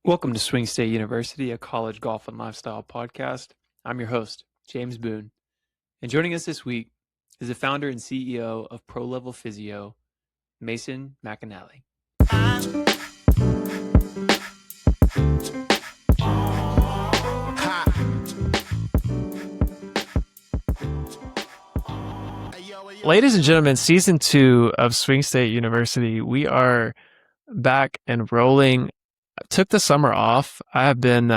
Welcome to Swing State University, a college golf and lifestyle podcast. I'm your host, James Boone. And joining us this week is the founder and CEO of ProLevel Phyisio, Mason McAnnally. Ladies and gentlemen, season 2 of Swing State University, we are back and rolling. I took the summer off. I have been,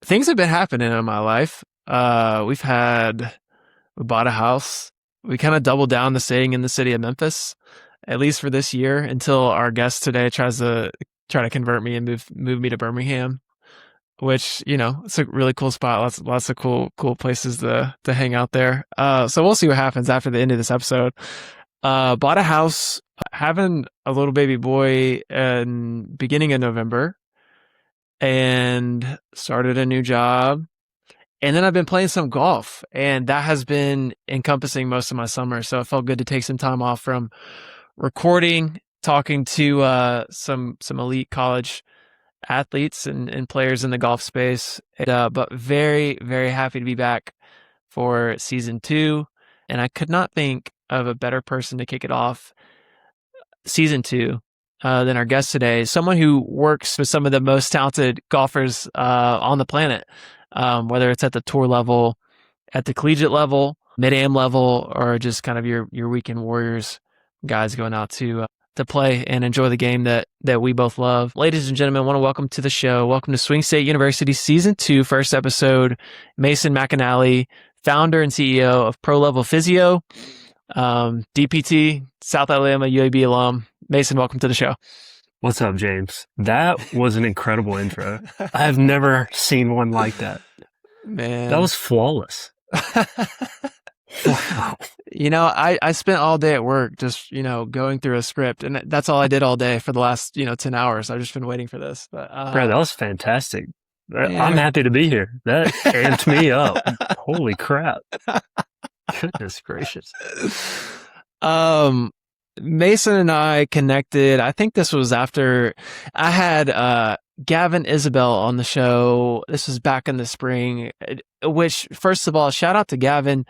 things have been happening in my life. We bought a house. We kind of doubled down to staying in the city of Memphis, at least for this year, until our guest today tries to convert me and move me to Birmingham, which, you know, it's a really cool spot. Lots of cool places to hang out there. So we'll see what happens after the end of this episode. Bought a house, having a little baby boy in beginning of November, and started a new job. And then I've been playing some golf, and that has been encompassing most of my summer. So it felt good to take some time off from recording, talking to some elite college athletes and players in the golf space. But very, very happy to be back for season 2. And I could not think of a better person to kick it off season 2 than our guest today, someone who works with some of the most talented golfers on the planet, whether it's at the tour level, at the collegiate level, mid-am level, or just kind of your weekend warriors guys going out to play and enjoy the game that we both love. Ladies and gentlemen, I want to welcome to the show. Welcome to Swing State University Season 2, first episode, Mason McAnnally, founder and CEO of ProLevel Phyisio, DPT, South Alabama UAB alum. Mason, welcome to the show. What's up, James? That was an incredible intro. I've never seen one like that. Man. That was flawless. Wow. You know, I spent all day at work just, going through a script, and that's all I did all day for the last, 10 hours. I've just been waiting for this. But Bro, that was fantastic. I'm happy to be here. That amped me up. Holy crap. Goodness gracious. Mason and I connected. I think this was after I had Gavin Isabel on the show. This was back in the spring, which, first of all, shout out to Gavin.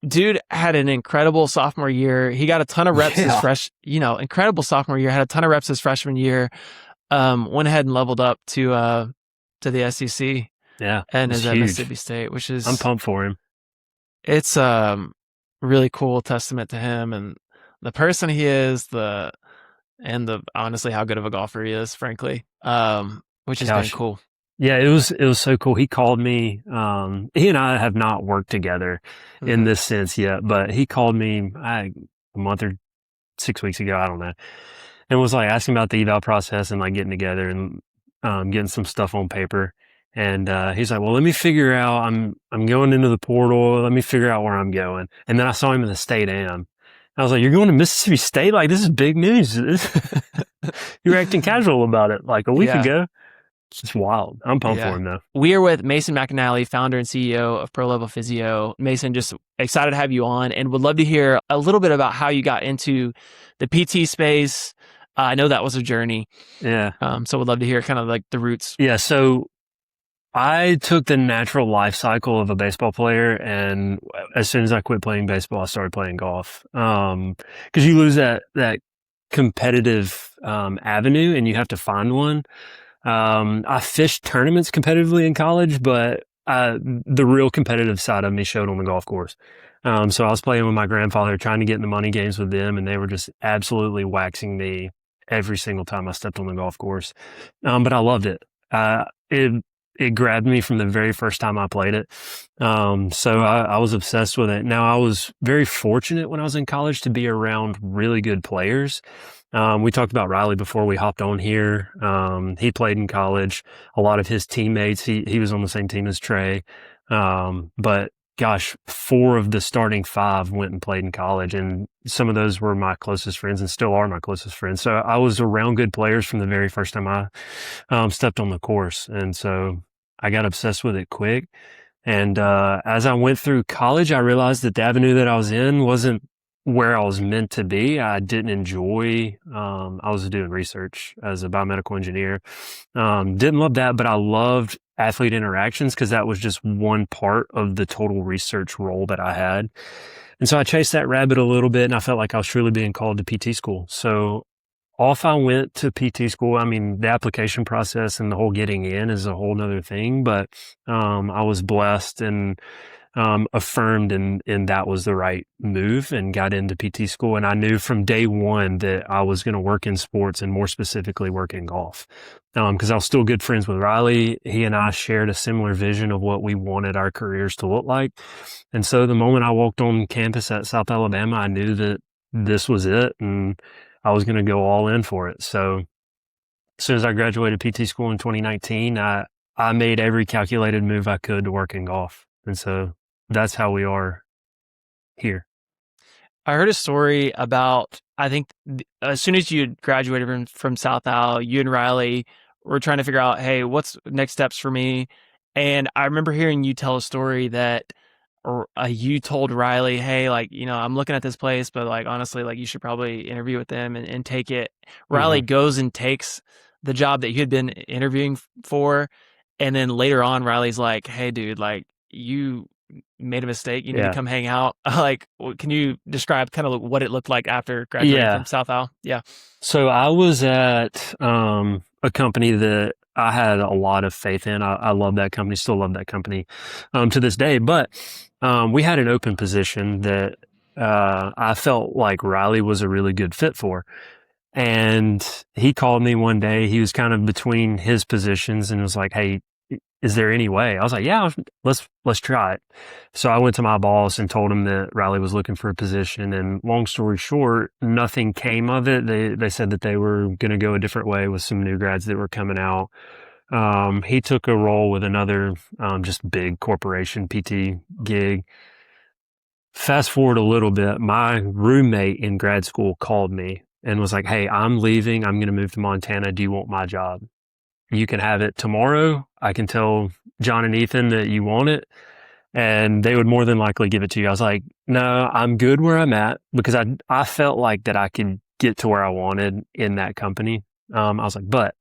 Dude had an incredible sophomore year. He got a ton of reps incredible sophomore year, had a ton of reps his freshman year. Went ahead and leveled up to the SEC. Yeah. And is at Mississippi State, which is, I'm pumped for him. It's really cool testament to him and the person he is, honestly how good of a golfer he is, frankly, which has been cool. Yeah, it was so cool. He called me. He and I have not worked together in this sense yet, but he called me a month or 6 weeks ago, I don't know, and was like asking about the eval process and like getting together and getting some stuff on paper. And he's like, well, let me figure out. I'm going into the portal. Let me figure out where I'm going. And then I saw him in the state am. I was like, you're going to Mississippi State? Like, this is big news. You were acting casual about it like a week ago. It's wild. I'm pumped for him, though. We are with Mason McAnnally, founder and CEO of ProLevel Phyisio. Mason, just excited to have you on and would love to hear a little bit about how you got into the PT space. I know that was a journey. Yeah. So would love to hear kind of like the roots. Yeah. So I took the natural life cycle of a baseball player, and as soon as I quit playing baseball, I started playing golf. Because you lose that competitive avenue, and you have to find one. I fished tournaments competitively in college, but the real competitive side of me showed on the golf course. So I was playing with my grandfather, trying to get in the money games with them, and they were just absolutely waxing me every single time I stepped on the golf course. But I loved it. It grabbed me from the very first time I played it. So I was obsessed with it. Now, I was very fortunate when I was in college to be around really good players. We talked about Riley before we hopped on here. He played in college. A lot of his teammates, he was on the same team as Trey. But gosh, 4 of the starting 5 went and played in college, and some of those were my closest friends and still are my closest friends. So I was around good players from the very first time I stepped on the course. And so I got obsessed with it quick. And as I went through college, I realized that the avenue that I was in wasn't where I was meant to be. I didn't enjoy, I was doing research as a biomedical engineer. Didn't love that, but I loved athlete interactions because that was just one part of the total research role that I had. And so I chased that rabbit a little bit and I felt like I was truly being called to PT school. So off I went to PT school. I mean, the application process and the whole getting in is a whole nother thing, but I was blessed and affirmed and that was the right move and got into PT school. And I knew from day one that I was going to work in sports and more specifically work in golf. Cause I was still good friends with Riley. He and I shared a similar vision of what we wanted our careers to look like. And so the moment I walked on campus at South Alabama, I knew that this was it and I was going to go all in for it. So as soon as I graduated PT school in 2019, I made every calculated move I could to work in golf. And so that's how we are here. I heard a story about, I think as soon as you graduated from South Al, you and Riley were trying to figure out, hey, what's next steps for me? And I remember hearing you tell a story that you told Riley, hey, like, I'm looking at this place, but like, honestly, like, you should probably interview with them and take it. Riley Hmm. goes and takes the job that you had been interviewing for. And then later on, Riley's like, hey, dude, like, you made a mistake. You need to Yeah. come hang out. Like, can you describe kind of what it looked like after graduating from Yeah. South Al? Yeah. So I was at a company that I had a lot of faith in. I love that company, still love that company to this day. But we had an open position that I felt like Riley was a really good fit for. And he called me one day. He was kind of between his positions and was like, "Hey, is there any way?" I was like, "Yeah, let's try it." So I went to my boss and told him that Riley was looking for a position. And long story short, nothing came of it. They said that they were going to go a different way with some new grads that were coming out. He took a role with another just big corporation PT gig. Fast forward a little bit, my roommate in grad school called me and was like, "Hey, I'm leaving. I'm going to move to Montana. Do you want my job? You can have it tomorrow. I can tell John and Ethan that you want it, and they would more than likely give it to you." I was like, "No, I'm good where I'm at," because I felt like that I could get to where I wanted in that company. I was like, "But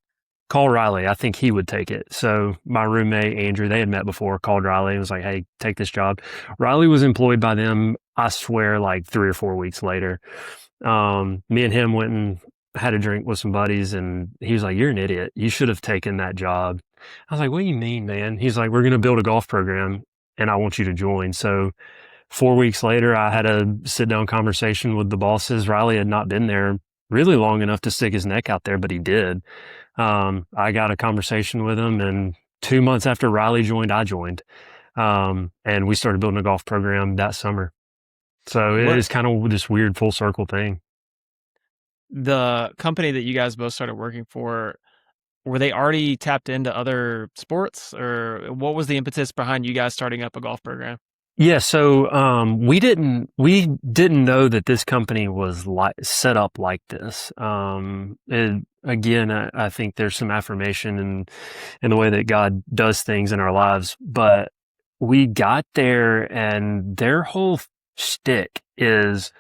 call Riley. I think he would take it." So my roommate, Andrew, they had met before, called Riley and was like, "Hey, take this job." Riley was employed by them, I swear, like 3 or 4 weeks later. Me and him went and had a drink with some buddies and he was like, "You're an idiot. You should have taken that job." I was like, "What do you mean, man?" He's like, "We're going to build a golf program and I want you to join." So 4 weeks later, I had a sit down conversation with the bosses. Riley had not been there really long enough to stick his neck out there, but he did. I got a conversation with him, and 2 months after Riley joined, I joined. And we started building a golf program that summer. So it What is kind of this weird full circle thing. the company that you guys both started working for, were they already tapped into other sports, or what was the impetus behind you guys starting up a golf program? Yeah, so we didn't know that this company was like set up like this. Again, I think there's some affirmation in the way that God does things in our lives, but we got there and their whole shtick is,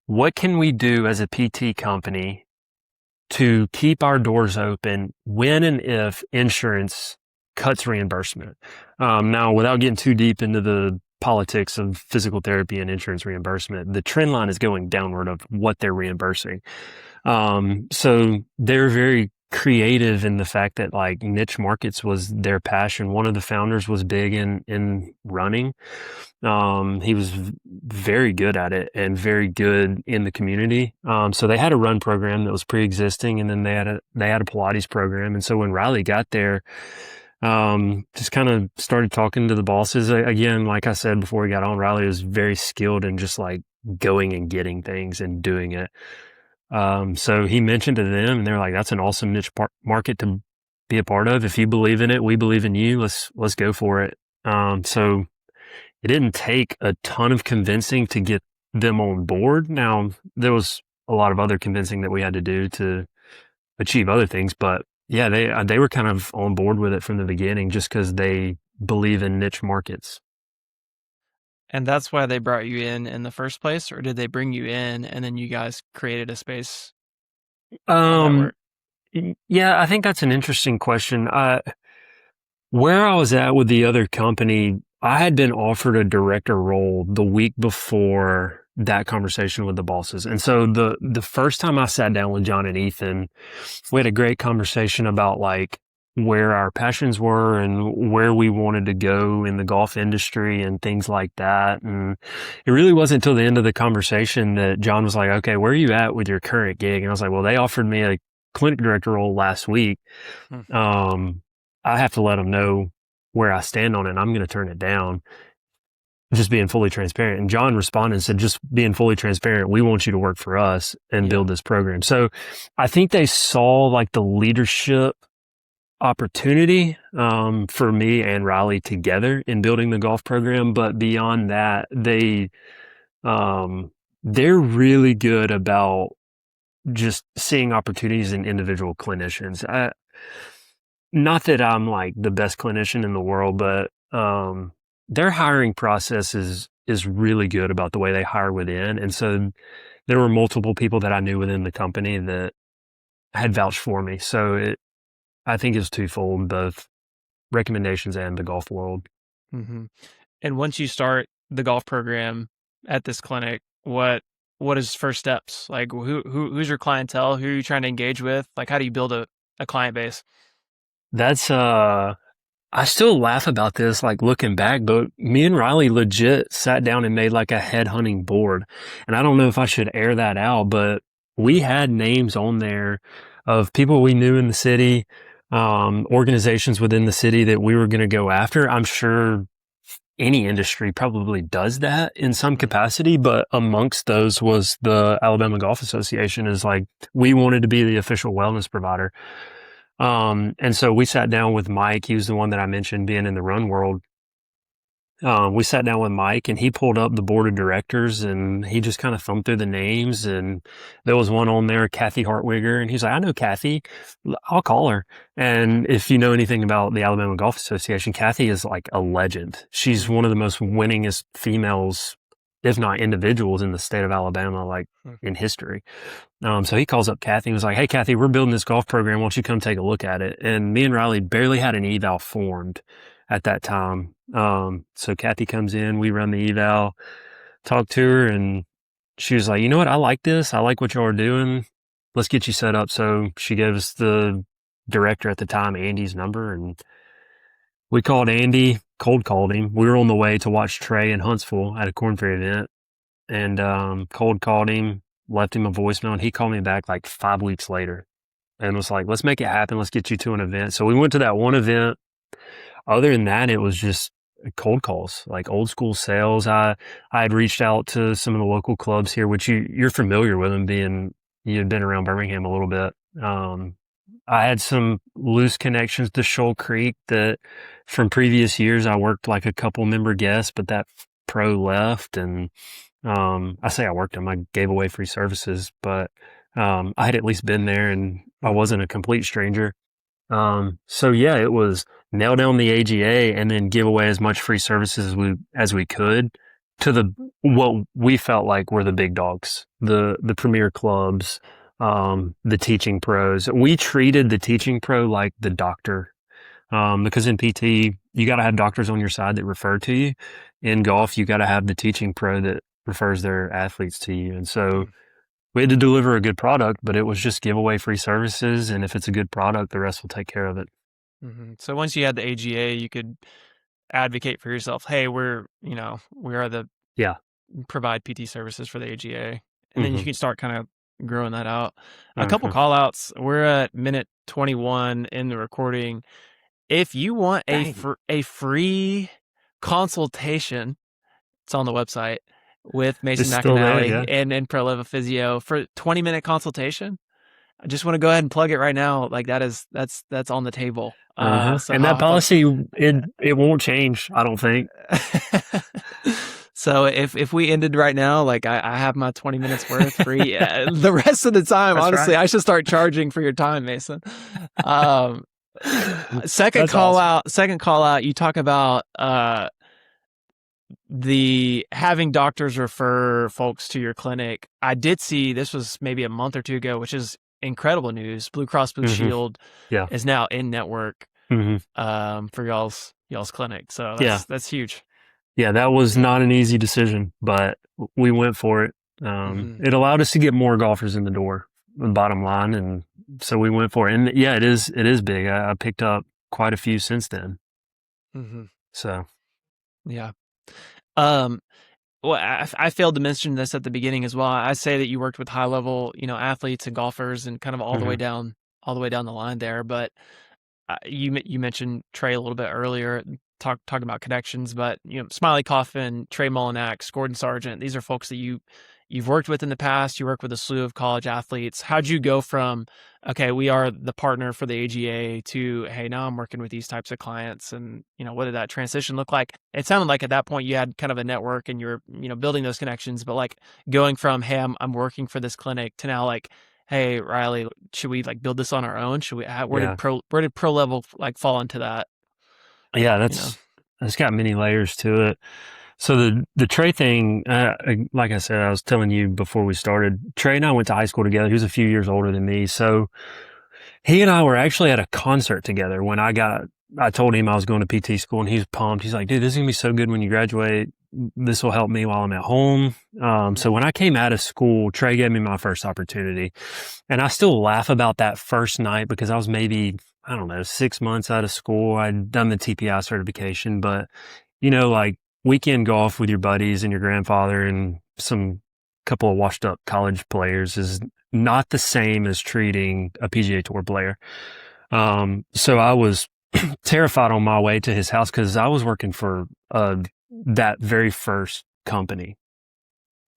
what can we do as a PT company to keep our doors open when and if insurance cuts reimbursement? Now, without getting too deep into the politics of physical therapy and insurance reimbursement, the trend line is going downward of what they're reimbursing. So they're very creative in the fact that like niche markets was their passion. One of the founders was big in running. He was very good at it and very good in the community. So they had a run program that was pre-existing, and then they had a Pilates program. And so when Riley got there, just kind of started talking to the bosses. Again, like I said before we got on, Riley was very skilled in just like going and getting things and doing it. So he mentioned to them, and they're like, "That's an awesome niche market to be a part of. If you believe in it, we believe in you. Let's go for it." So it didn't take a ton of convincing to get them on board. Now, there was a lot of other convincing that we had to do to achieve other things, but yeah, they were kind of on board with it from the beginning just because they believe in niche markets. And that's why they brought you in the first place, or did they bring you in and then you guys created a space? How'd that Um, work? yeah, I think that's an interesting question. Where I was at with the other company, I had been offered a director role the week before that conversation with the bosses. And so the first time I sat down with John and Ethan, we had a great conversation about like where our passions were and where we wanted to go in the golf industry and things like that. And it really wasn't until the end of the conversation that John was like, okay, where are you at with your current gig? And I was like, well, they offered me a clinic director role last week. Hmm. Um, I have to let them know where I stand on it. And I'm going to turn it down, just being fully transparent. And John responded and said, just being fully transparent, we want you to work for us and Yeah. build this program. So I think they saw like the leadership opportunity for me and Riley together in building the golf program. But beyond that, they're really good about just seeing opportunities in individual clinicians. Not that I'm like the best clinician in the world, but their hiring process is really good about the way they hire within. And so there were multiple people that I knew within the company that had vouched for me. So I think it's twofold, both recommendations and the golf world. Hmm. And once you start the golf program at this clinic, what is first steps? Like who's your clientele? Who are you trying to engage with? Like how do you build a client base? That's I still laugh about this, like looking back, but me and Riley legit sat down and made like a head hunting board. And I don't know if I should air that out, but we had names on there of people we knew in the city, organizations within the city that we were going to go after. I'm sure any industry probably does that in some Mhm. capacity, but amongst those was the Alabama Golf Association is like, we wanted to be the official wellness provider. And so we sat down with Mike. He was the one that I mentioned being in the run world. We sat down with Mike and he pulled up the board of directors and he just kind of thumbed through the names. And there was one on there, Kathy Hartwigger. And he's like, I know Kathy. I'll call her. And if you know anything about the Alabama Golf Association, Kathy is like a legend. She's Mhm. one of the most winningest females, if not individuals in the state of Alabama, like Mhm. in history. So he calls up Kathy and was like, hey, Kathy, we're building this golf program. Why don't you come take a look at it? And me and Riley barely had an eval formed at that time. So Kathy comes in, we run the eval, talk to her, and she was like, you know what? I like this. I like what y'all are doing. Let's get you set up. So she gave us the director at the time, Andy's number, and we called Andy, cold called him. We were on the way to watch Trey in Huntsville at a Corn Ferry event and cold called him, left him a voicemail, and he called me back like 5 weeks later and was like, let's make it happen. Let's get you to an event. So we went to that one event. Other than that, it was just cold calls, like old school sales. I had reached out to some of the local clubs here, which you're familiar with them being, you'd been around Birmingham a little bit. I had some loose connections to Shoal Creek that from previous years, I worked like a couple member guests, but that pro left and I say I worked them. I gave away free services, but I had at least been there and I Mhm. wasn't a complete stranger. So yeah, it was nail down the AGA and then give away as much free services as we could to the what we felt like were the big dogs, the premier clubs, the teaching pros. We treated the teaching pro like the doctor, because in PT you got to have doctors on your side that refer to you. In golf, you got to have the teaching pro that refers their athletes to you, and so Mhm. we had to deliver a good product, but it was just give away free services. And if it's a good product, the rest will take care of it. Mhm. So once you had the AGA, you could advocate for yourself. Hey, we are the Yeah. provide PT services for the AGA, and then you Hmm. can start kind of growing that out. A couple Okay. call outs. We're at minute 21 in the recording. If you want Dang. a free consultation, it's on the website with Mason It's still there. McAnnally Yeah. and ProLevel Physio for 20-minute consultation. I just want to go ahead and plug it right now. Like that's on the table. Uh huh. So And that hop on. policy, it won't change. I don't think. So if we ended right now, like I have my 20 minutes worth free. The rest of the time, That's honestly, right. I should start charging for your time, Mason. Um, second That's call awesome. out. Second call out. You talk about the having doctors refer folks to your clinic, I did see this was maybe a month or two ago, which is incredible news. Blue Cross Blue Hmm. Shield Yeah. is now in network Hmm. for y'all's clinic. So Yeah. that's huge. Yeah. That was Yeah. not an easy decision, but we went for it. Hmm. It allowed us to get more golfers in the door, the bottom line. And so we went for it. And yeah, it is big. I picked up quite a few since then. Hmm. So, Yeah. Um, well, I failed to mention this at the beginning as well. I say that you worked with high level, athletes and golfers, and kind of mhm. all the way down the line there. But you mentioned Trey a little bit earlier, talking about connections, but Smylie Kaufman, Trey Mullinax, Gordon Sargant, these are folks that you've worked with in the past. You work with a slew of college athletes. How'd you go from okay, we are the partner for the AGA to hey, now I'm working with these types of clients, and what did that transition look like? It sounded like at that point you had kind of a network and you're building those connections, but like going from hey, I'm working for this clinic to now like hey Riley, should we like build this on our own? Should we? Yeah. Where did pro level like fall into that? Yeah. You know. It's got many layers to it. So the Trey thing, like I said, I was telling you before we started, Trey and I went to high school together. He was a few years older than me. So he and I were actually at a concert together when I told him I was going to PT school and he was pumped. He's like, dude, this is gonna be so good when you graduate. This will help me while I'm at home. So when Mhm. I came out of school, Trey gave me my first opportunity. And I still laugh about that first night because I was maybe, I don't know, 6 months out of school. I'd done the TPI certification, but like weekend golf with your buddies and your grandfather and some couple of washed up college players is not the same as treating a PGA Tour player. So I was terrified on my way to his house because I was working for that very first company.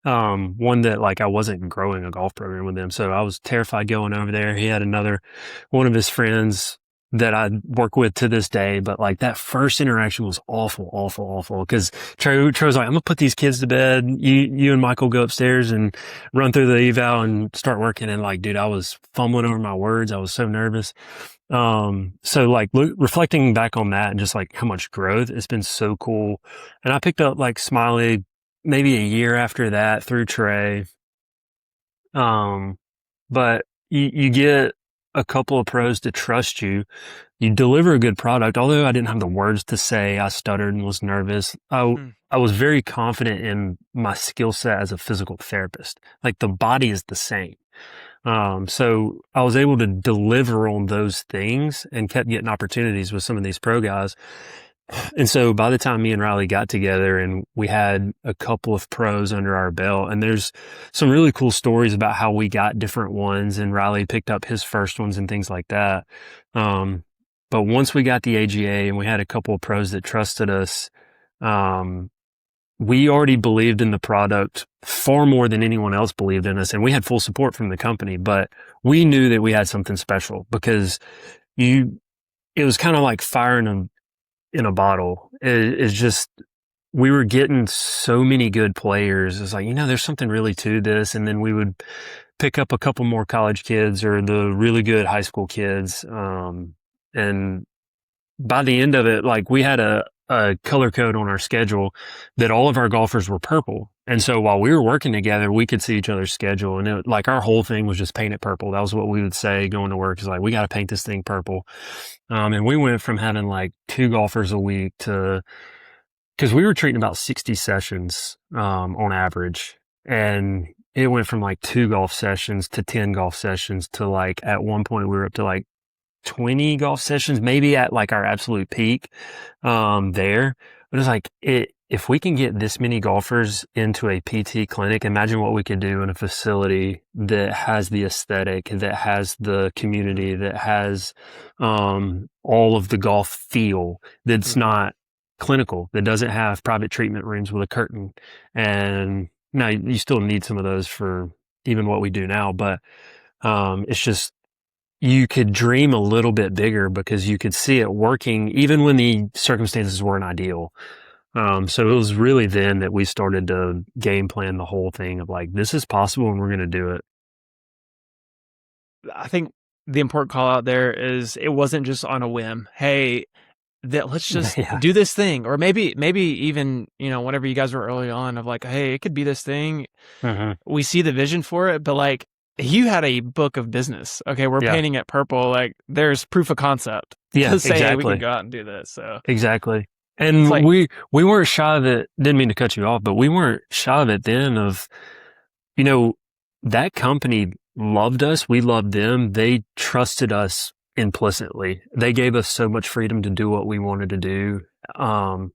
One that like I wasn't growing a golf program with them. So I was terrified going over there. He had one of his friends that I work with to this day, but like that first interaction was awful, awful, awful. Cause Trey was like, I'm gonna put these kids to bed. You and Michael go upstairs and run through the eval and start working. And like, dude, I was fumbling over my words. I was so nervous. So like reflecting back on that and just like how much growth, it's been so cool. And I picked up like Smylie maybe a year after that through Trey. Um, but you get a couple of pros to trust you. You deliver a good product. Although I didn't have the words to say, I stuttered and was nervous. Mm. I was very confident in my skill set as a physical therapist. Like the body is the same. So I was able to deliver on those things and kept getting opportunities with some of these pro guys. And so by the time me and Riley got together and we had a couple of pros under our belt, and there's some really cool stories about how we got different ones and Riley picked up his first ones and things like that. Um, but once we got the AGA and we had a couple of pros that trusted us, um, we already believed in the product far more than anyone else believed in us. And we had full support from the company, but we knew that we had something special because it was kind of like firing in a bottle. It's just, we were getting so many good players. It's like, there's something really to this. And then we would pick up a couple more college kids or the really good high school kids. And by the end of it, like we had a color code on our schedule that all of our golfers were purple. And so while we were working together, we could see each other's schedule. And like our whole thing was just paint it purple. That was what we would say going to work is like, we got to paint this thing purple. And we went from having like 2 golfers a week to, cause we were treating about 60 sessions, on average. And it went from like 2 golf sessions to 10 golf sessions to like, at one point we were up to like 20 golf sessions, maybe at like our absolute peak, there. But it's like, if we can get this many golfers into a PT clinic, imagine what we could do in a facility that has the aesthetic, that has the community, that has, all of the golf feel, that's Mhm. not clinical, that doesn't have private treatment rooms with a curtain. And now you still need some of those for even what we do now, but, it's just, you could dream a little bit bigger because you could see it working even when the circumstances weren't ideal. So it was really then that we started to game plan the whole thing of like, this is possible and we're going to do it. I think the important call out there is it wasn't just on a whim. Hey, that let's just Yeah. do this thing. Or maybe even, whenever you guys were early on of like, hey, it could be this thing. Hmm. We see the vision for it, but like you had a book of business. Okay, we're Yeah. painting it purple. Like there's proof of concept Yeah, to say, hey, we can exactly. go out and do this. So Exactly. it's And like, we weren't shy of it. Didn't mean to cut you off, but we weren't shy of it then of, you know, that company loved us. We loved them. They trusted us implicitly. They gave us so much freedom to do what we wanted to do,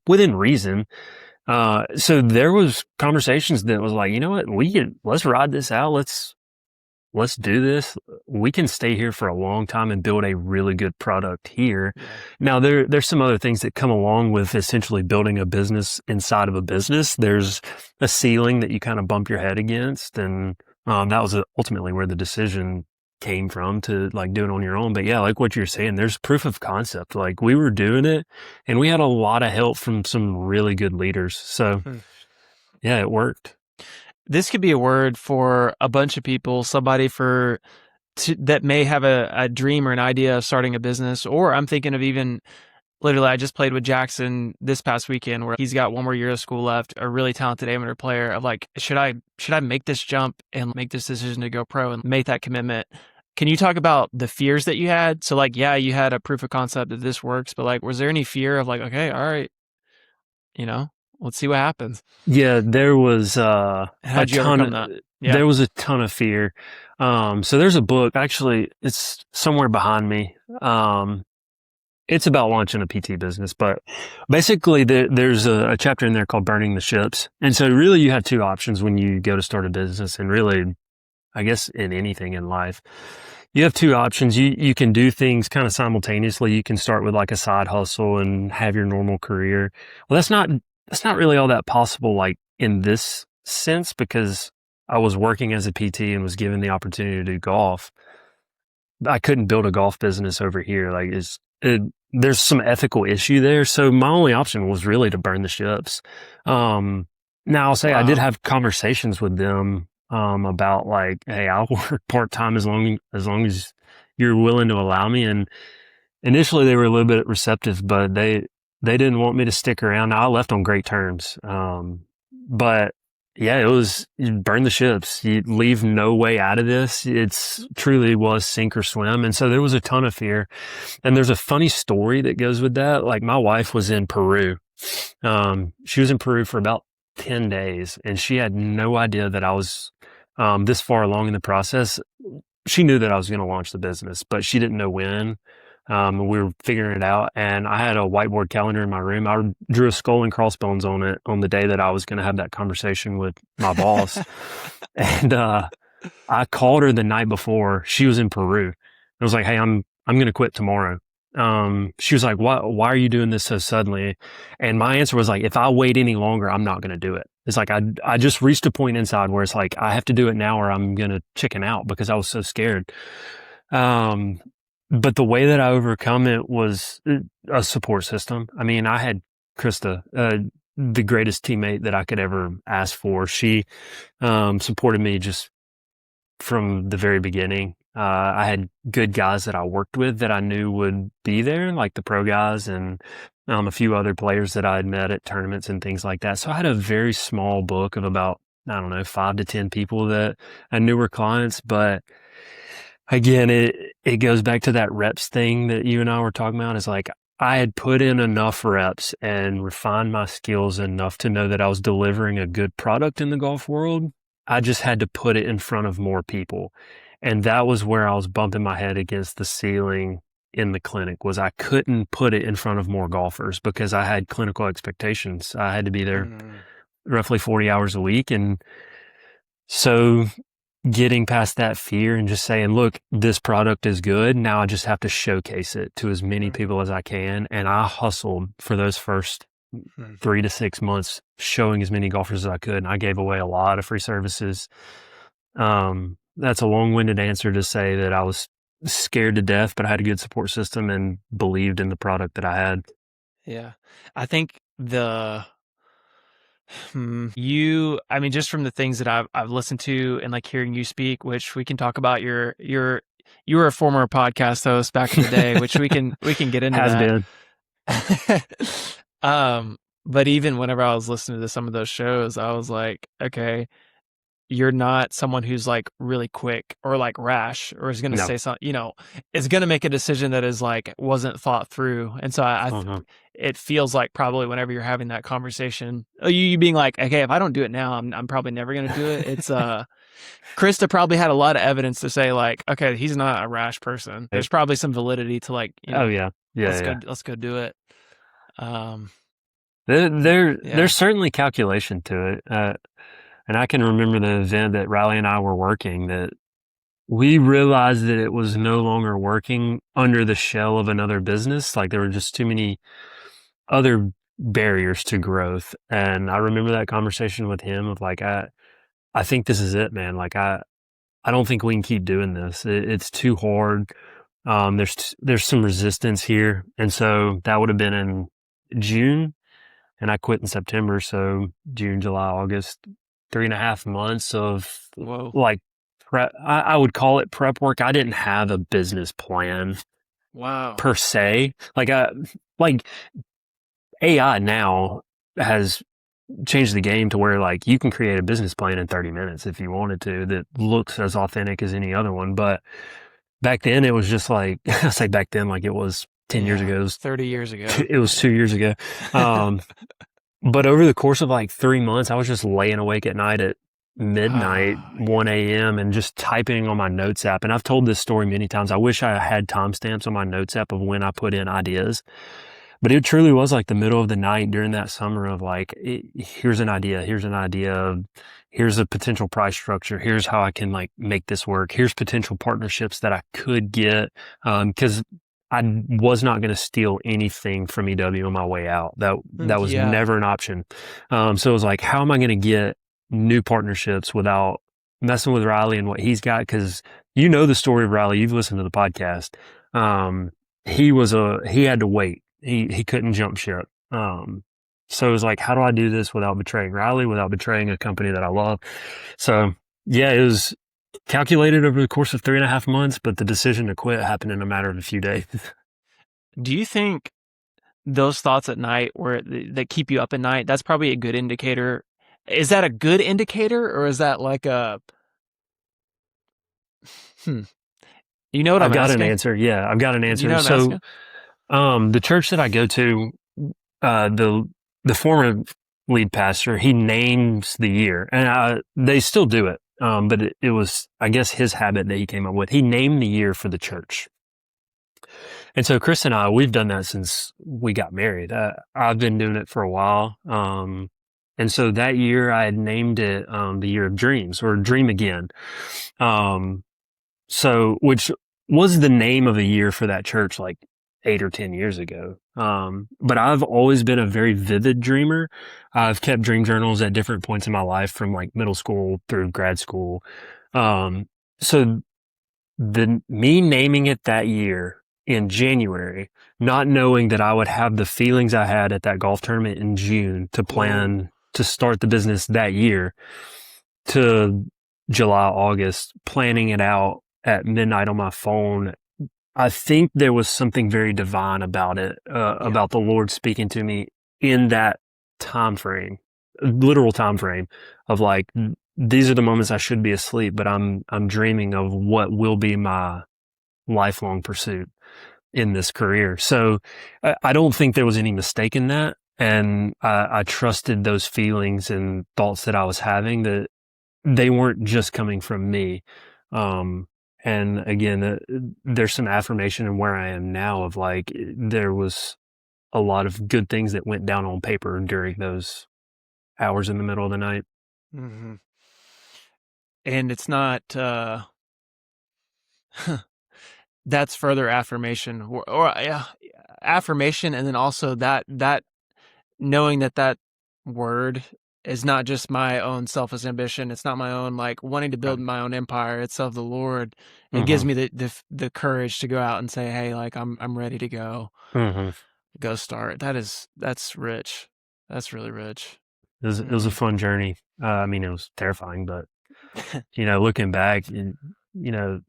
within reason. So there was conversations that was like, you know what, let's ride this out. Let's do this. We can stay here for a long time and build a really good product here. yeah, Now there's some other things that come along with essentially building a business inside of a business. There's a ceiling that you kind of bump your head against. And, that was ultimately where the decision came from to like do it on your own. But yeah, like what you're saying, there's proof of concept. Like we were doing it and we had a lot of help from some really good leaders. So Hmm. yeah, it worked. This could be a word for a bunch of people, somebody that may have a dream or an idea of starting a business. Or I'm thinking of even literally, I just played with Jackson this past weekend where he's got one more year of school left, a really talented amateur player of like, should I make this jump and make this decision to go pro and make that commitment? Can you talk about the fears that you had? So like, yeah, you had a proof of concept that this works, but like, was there any fear of like, okay, all right, you know, let's see what happens? Yeah, there was And a how'd you overcome ton. that? Yeah. There was a ton of fear. So there's a book. Actually, it's somewhere behind me. It's about launching a PT business, but basically there's a chapter in there called "Burning the Ships." And so, really, you have two options when you go to start a business, and really, I guess in anything in life, you have two options. You can do things kind of simultaneously. You can start with like a side hustle and have your normal career. Well, that's not really all that possible, like in this sense, because I was working as a PT and was given the opportunity to do golf. I couldn't build a golf business over here. Like there's some ethical issue there. So my only option was really to burn the ships. Um, Now I'll say I did Wow. have conversations with them, about like, hey, I'll work part time as long as you're willing to allow me. And initially they were a little bit receptive, but they didn't want me to stick around. I left on great terms. But yeah, it was, you burn the ships. You leave no way out of this. It's truly was sink or swim. And so there was a ton of fear. And there's a funny story that goes with that. Like my wife was in Peru. She was in Peru for about 10 days and she had no idea that I was, this far along in the process. She knew that I was going to launch the business, but she didn't know when. We were figuring it out, and I had a whiteboard calendar in my room. I drew a skull and crossbones on it on the day that I was going to have that conversation with my boss. And I called her the night before. She was in Peru. I was like, "Hey, I'm going to quit tomorrow." She was like, why are you doing this so suddenly? And my answer was like, if I wait any longer, I'm not going to do it. It's like, I just reached a point inside where it's like, I have to do it now or I'm going to chicken out because I was so scared. Um, but the way that I overcome it was a support system. I mean, I had Krista, the greatest teammate that I could ever ask for. She, supported me just from the very beginning. I had good guys that I worked with that I knew would be there, like the pro guys and, a few other players that I had met at tournaments and things like that. So I had a very small book of about, I don't know, 5 to 10 people that I knew were clients. But again, it goes back to that reps thing that you and I were talking about. Is like, I had put in enough reps and refined my skills enough to know that I was delivering a good product in the golf world. I just had to put it in front of more people. And that was where I was bumping my head against the ceiling in the clinic. Was I couldn't put it in front of more golfers because I had clinical expectations. I had to be there Mm, roughly 40 hours a week. And so getting past that fear and just saying, look, this product is good. Now I just have to showcase it to as many mm, people as I can. And I hustled for those first mm. 3 to 6 months, showing as many golfers as I could. And I gave away a lot of free services. That's a long-winded answer to say that I was scared to death, but I had a good support system and believed in the product that I had. Yeah. I think I mean, just from the things that I've listened to and like hearing you speak, which we can talk about you were a former podcast host back in the day, which we can get into Has that. been. um, but even whenever I was listening to some of those shows, I was like, okay, you're not someone who's like really quick or like rash or is going to No. say something, is going to make a decision that is like wasn't thought through. And so Uh-huh. it feels like probably whenever you're having that conversation, you being like, okay, if I don't do it now, I'm probably never going to do it. It's Krista probably had a lot of evidence to say like, okay, he's not a rash person. There's probably some validity to like, Oh yeah. Yeah, yeah. let's go do it. Um, There's yeah. certainly calculation to it. And I can remember the event that Riley and I were working that we realized that it was no longer working under the shell of another business. Like there were just too many other barriers to growth. And I remember that conversation with him of like, I think this is it, man. Like I don't think we can keep doing this. It's too hard. There's some resistance here. And so that would have been in June and I quit in September. So June, July, August, 3.5 months of Whoa. like prep. I would call it prep work. I didn't have a business plan Wow. per se. Like AI now has changed the game to where like you can create a business plan in 30 minutes if you wanted to that looks as authentic as any other one. But back then it was just like, I say back then, like it was 10 years Yeah. ago. 30 years ago. It was 2 years ago. Um, But over the course of like 3 months, I was just laying awake at night at midnight, Ah, 1 a.m. and just typing on my notes app. And I've told this story many times. I wish I had timestamps on my notes app of when I put in ideas. But it truly was like the middle of the night during that summer of like, here's an idea, here's a potential price structure, here's how I can like make this work, here's potential partnerships that I could get. Because I was not going to steal anything from EW on my way out. That was yeah. never an option. So it was like, how am I going to get new partnerships without messing with Riley and what he's got? Because you know the story of Riley. You've listened to the podcast. He had to wait. He couldn't jump ship. So it was like, how do I do this without betraying Riley, without betraying a company that I love? So yeah, it was calculated over the course of 3.5 months, but the decision to quit happened in a matter of a few days. Do you think those thoughts at night that keep you up at night, that's probably a good indicator? Is that a good indicator or is that like a, hmm, you know what I've I'm got an asking? answer. Yeah, I've got an You answer. know what I'm So, asking? the church that I go to, the former lead pastor, he names the year, and they still do it. But it was, I guess, his habit that he came up with. He named the year for the church. And so Chris and I, we've done that since we got married. I've been doing it for a while. And so that year I had named it, the year of dreams or dream again. Um, which was the name of a year for that church like 8 or 10 years ago. But I've always been a very vivid dreamer. I've kept dream journals at different points in my life from like middle school through grad school. Um, so me naming it that year in January, not knowing that I would have the feelings I had at that golf tournament in June to Whoa. plan to start the business that year to July, August, planning it out at midnight on my phone. I think there was something very divine about it, Yeah. about the Lord speaking to me in that time frame, literal time frame of like, these are the moments I should be asleep, but I'm dreaming of what will be my lifelong pursuit in this career. So I don't think there was any mistake in that. And I trusted those feelings and thoughts that I was having, that they weren't just coming from me. And again, there's some affirmation in where I am now of like, there was a lot of good things that went down on paper during those hours in the middle of the night. Hmm. And it's not, that's further affirmation or yeah, affirmation. And then also that knowing that word is not just my own selfish ambition. It's not my own like wanting to build Right. my own empire. It's of the Lord. It gives Mm-hmm. me the courage to go out and say, hey, like I'm ready to Mm-hmm. go start. That's rich. That's really rich. It was a Hmm. fun journey. I mean, it was terrifying, but looking back, and you know,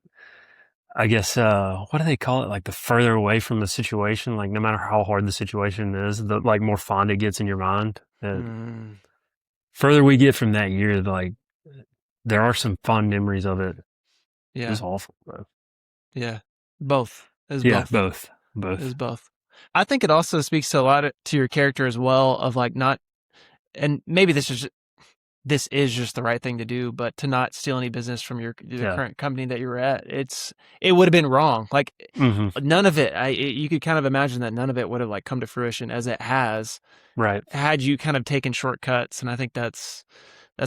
I guess, what do they call it? Like the further away from the situation, like no matter how hard the situation is, the like more fond it gets in your mind. The Mm, further we get from that year, like there are some fond memories of it. It yeah, was awful, though. yeah. Both. It was Yeah, both. both, It was both. both. I think it also speaks to a lot to your character as well of like not, and maybe this is just the right thing to do, but to not steal any business from the Yeah. current company that you were at. It would have been wrong. Like Hmm. none of it. You could kind of imagine that none of it would have like come to fruition as it has Right. had you kind of taken shortcuts. And I think that's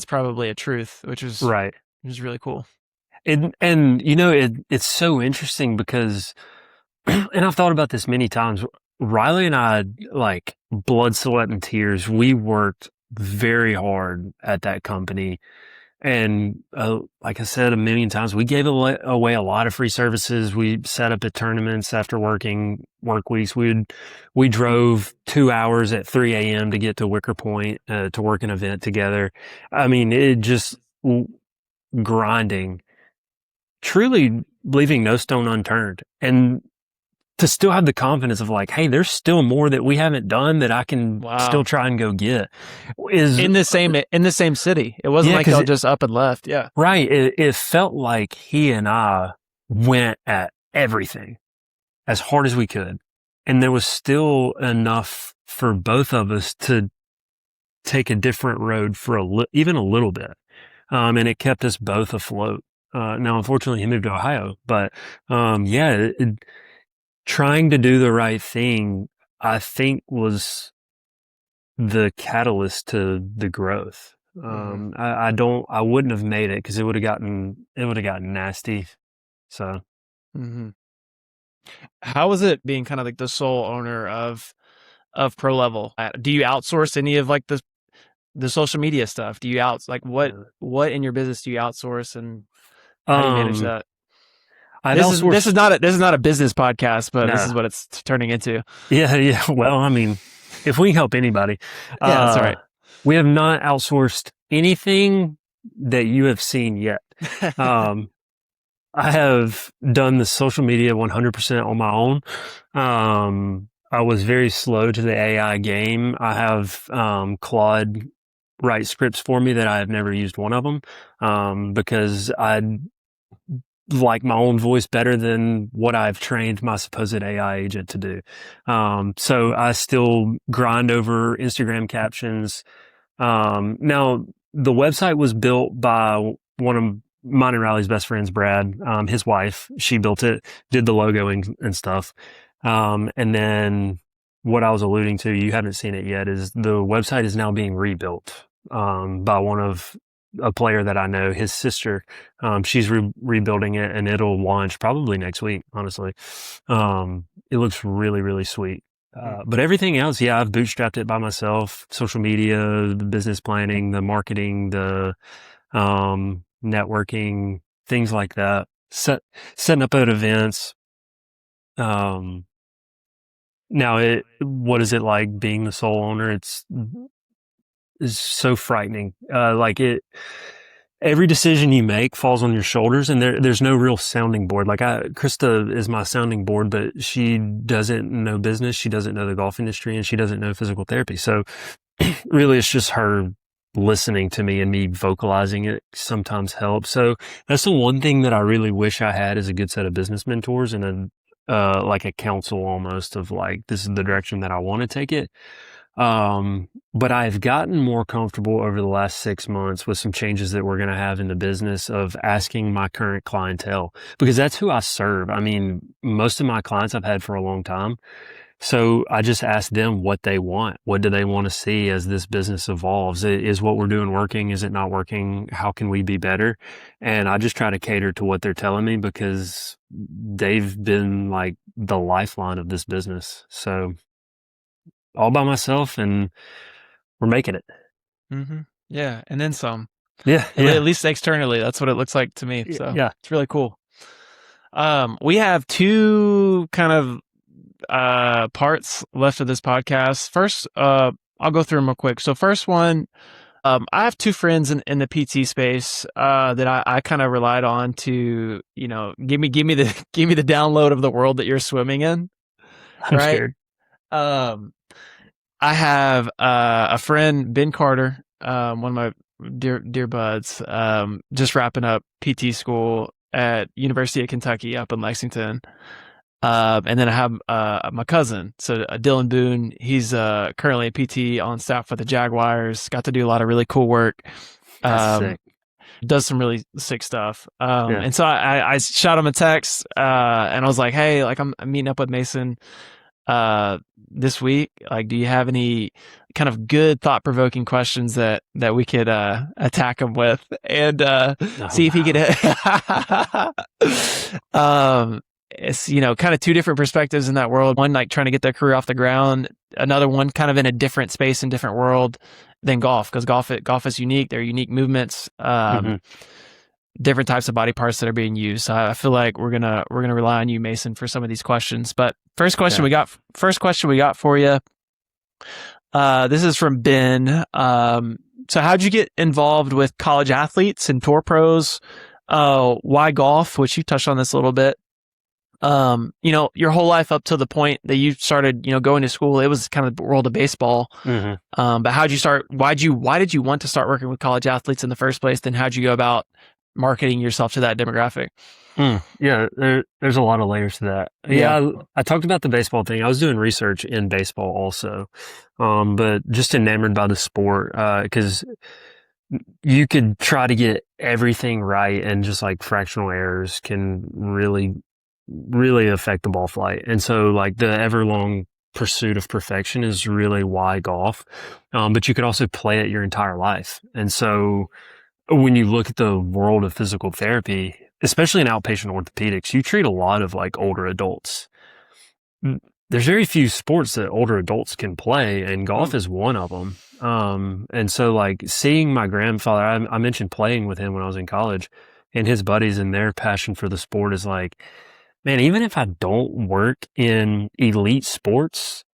probably a truth, Right. which is really cool. And it's so interesting because, and I've thought about this many times. Riley and I, like blood, sweat, and tears, we worked very hard at that company. And like I said a million times, we gave away a lot of free services. We set up at tournaments after working work weeks. We drove 2 hours at 3 a.m. to get to Wicker Point to work an event together. I mean, it just grinding, truly leaving no stone unturned. And to still have the confidence of like, hey, there's still more that we haven't done that I can still Wow. try and go get is, In the same city. It wasn't yeah, like y'all just up and left. Yeah. right. It felt like he and I went at everything as hard as we could. And there was still enough for both of us to take a different road for even a little bit. And it kept us both afloat. Now, unfortunately, he moved to Ohio, but yeah, trying to do the right thing, I think, was the catalyst to the growth. Hmm. I wouldn't have made it because it would have gotten nasty. So, Hmm. How was it being kind of like the sole owner of ProLevel? Do you outsource any of like the social media stuff? Do you like uh, what in your business do you outsource, and how do you manage um, that? I'd This is outsourced. not a business podcast, but this No, is what it's turning into. yeah, yeah. Well, I mean, if we can help anybody, Yeah, that's all uh, right. we have not outsourced anything that you have seen yet. Um, I have done the social media 100% on my own. I was very slow to the AI game. I have Claude write scripts for me that I have never used one of them because I like my own voice better than what I've trained my supposed AI agent to do. So I still grind over Instagram captions. Now, the website was built by one of mine and Riley's best friends, Brad. His wife, she built it, did the logo and stuff. And then what I was alluding to, you haven't seen it yet, is the website is now being rebuilt by one of a player that I know, his sister. She's rebuilding it, and it'll launch probably next week. Honestly, it looks really, really sweet. But everything else, yeah, I've bootstrapped it by myself. Social media, the business planning, the marketing, the networking, things like that. Setting up at events. Um, Now, what is it like being the sole owner? It's so frightening. Every decision you make falls on your shoulders, and there's no real sounding board. Krista is my sounding board, but she doesn't know business. She doesn't know the golf industry, and she doesn't know physical therapy. So really, it's just her listening to me, and me vocalizing it sometimes helps. So that's the one thing that I really wish I had, is a good set of business mentors and like a counsel almost of like, this is the direction that I want to take it. But I've gotten more comfortable over the last 6 months with some changes that we're going to have in the business of asking my current clientele, because that's who I serve. I mean, most of my clients I've had for a long time. So I just ask them what they want. What do they want to see as this business evolves? Is what we're doing working? Is it not working? How can we be better? And I just try to cater to what they're telling me, because they've been like the lifeline of this business. So all by myself, and we're making it. Mm-hmm. Yeah, and then some. Yeah, At yeah, least externally, that's what it looks like to me. So yeah. it's really cool. We have two kind of parts left of this podcast. First, I'll go through them real quick. So first one, I have two friends in the PT space that I kind of relied on to, give me the give me the download of the world that you're swimming in, I'm right? scared. Um, I have a friend, Ben Carter, one of my dear buds, just wrapping up PT school at University of Kentucky up in Lexington. And then I have my cousin, so Dylan Boone. He's currently a PT on staff with the Jaguars. Got to do a lot of really cool work. That's Um, sick. does some really sick stuff. Yeah. And so I shot him a text, and I was like, "Hey, like I'm meeting up with Mason this week. Like, do you have any kind of good thought provoking questions that we could attack him with and Oh see if he no. could it's kind of two different perspectives in that world. One like trying to get their career off the ground, another one kind of in a different space and different world than golf, because golf is unique. There are unique movements, Hmm. different types of body parts that are being used. So I feel like we're gonna rely on you, Mason, for some of these questions. But Okay. first question we got for you. This is from Ben. So how'd you get involved with college athletes and tour pros? Why golf? Which you touched on this a little bit. Your whole life up to the point that you started, going to school, it was kind of the world of baseball. Hmm. But how'd you start? Why did you want to start working with college athletes in the first place? Then how'd you go about marketing yourself to that demographic? Yeah, there's a lot of layers to that. Yeah. Yeah, I talked about the baseball thing. I was doing research in baseball also, but just enamored by the sport because you could try to get everything right, and just like fractional errors can really, really affect the ball flight. And so, like the ever long pursuit of perfection is really why golf. But you could also play it your entire life, and so when you look at the world of physical therapy, especially in outpatient orthopedics, you treat a lot of like older adults. There's very few sports that older adults can play, and golf Mm. is one of them. And so like seeing my grandfather, I mentioned playing with him when I was in college, and his buddies and their passion for the sport is like, man, even if I don't work in elite sports,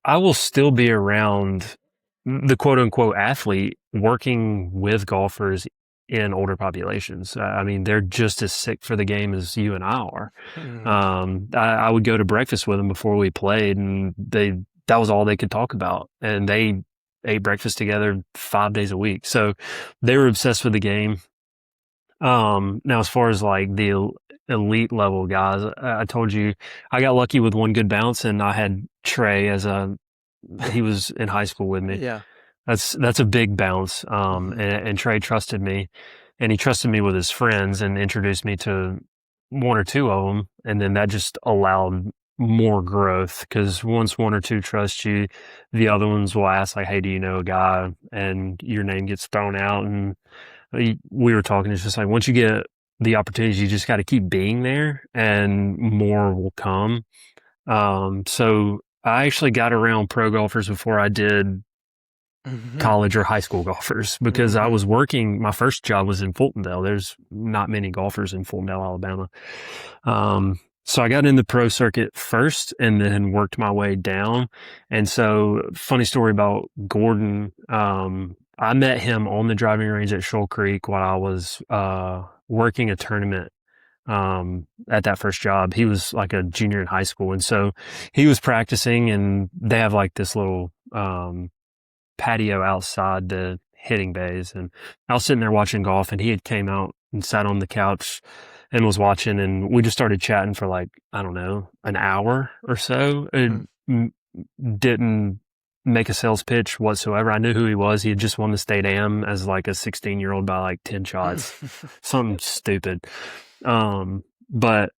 I will still be around the quote unquote athlete working with golfers in older populations. I mean, they're just as sick for the game as you and I are. Mhm. I would go to breakfast with them before we played, and that was all they could talk about. And they ate breakfast together 5 days a week. So they were obsessed with the game. Now as far as like the elite level guys, I told you I got lucky with one good bounce, and I had Trey he was in high school with me. Yeah. That's a big bounce. Mhm. And Trey trusted me, and he trusted me with his friends and introduced me to one or two of them. And then that just allowed more growth, because once one or two trust you, the other ones will ask like, "Hey, do you know a guy?" And your name gets thrown out. And we were talking, it's just like, once you get the opportunities, you just got to keep being there and more will come. So I actually got around pro golfers before I did Mhm. college or high school golfers, because I Mhm. was working. My first job was in Fultondale. There's not many golfers in Fultondale, Alabama. So I got in the pro circuit first and then worked my way down. And so, funny story about Gordon. I met him on the driving range at Shoal Creek while I was working a tournament at that first job. He was like a junior in high school. And so he was practicing, and they have like this little patio outside the hitting bays. And I was sitting there watching golf, and he had came out and sat on the couch and was watching, and we just started chatting for like, I don't know, an hour or so. It Mhm. didn't make a sales pitch whatsoever. I knew who he was. He had just won the state am as like a 16-year-old by like 10 shots, something stupid. But